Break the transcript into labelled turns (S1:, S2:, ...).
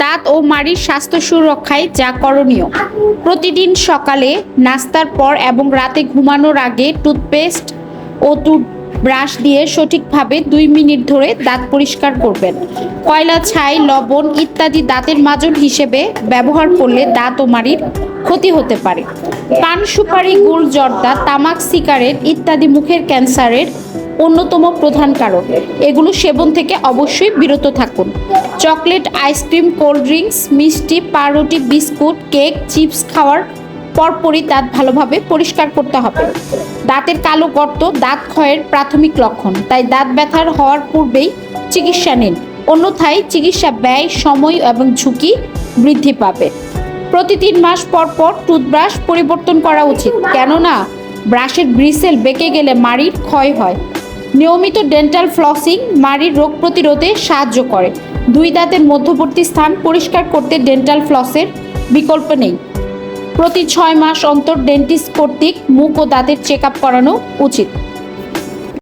S1: দাঁত ও মাড়ির স্বাস্থ্য সুরক্ষায় যা করণীয়। প্রতিদিন সকালে নাস্তার পর এবং রাতে ঘুমানোর আগে টুথপেস্ট ও ব্রাশ দিয়ে সঠিকভাবে 2 মিনিট ধরে দাঁত পরিষ্কার করবেন। কয়লা, ছাই, লবণ ইত্যাদি দাঁতের মাজন হিসেবে ব্যবহার করলে দাঁত ও মাড়ির ক্ষতি হতে পারে। পান, সুপারি, গুড়, জর্দা, তামাক, সিগারেট ইত্যাদি মুখের ক্যান্সারের অন্যতম প্রধান কারণ। এগুলো সেবন থেকে অবশ্যই বিরত থাকুন। চকলেট, আইসক্রিম, কোল্ড ড্রিঙ্কস, মিষ্টি, পাউরুটি, বিস্কুট, কেক, চিপস খাওয়ার পরপরই দাঁত ভালোভাবে পরিষ্কার করতে হবে। দাঁতের কালো গর্ত দাঁত ক্ষয়ের প্রাথমিক লক্ষণ, তাই দাঁত ব্যথার হওয়ার পূর্বেই চিকিৎসা নিন, অন্যথায় চিকিৎসা ব্যয়, সময় এবং ঝুঁকি বৃদ্ধি পাবে। প্রতি 3 মাস পর পর টুথব্রাশ পরিবর্তন করা উচিত, কেননা ব্রাশের ব্রিসেল বেঁকে গেলে মাড়ির ক্ষয় হয়। নিয়মিত ডেন্টাল ফ্লসিং মাড়ির রোগ প্রতিরোধে সাহায্য করে। 2 দাঁতের মধ্যবর্তী স্থান পরিষ্কার করতে ডেন্টাল ফ্লসের বিকল্প নেই। প্রতি 6 মাস অন্তর ডেন্টিস্ট কর্তৃক মুখ ও দাঁতের চেক আপ করানো উচিত।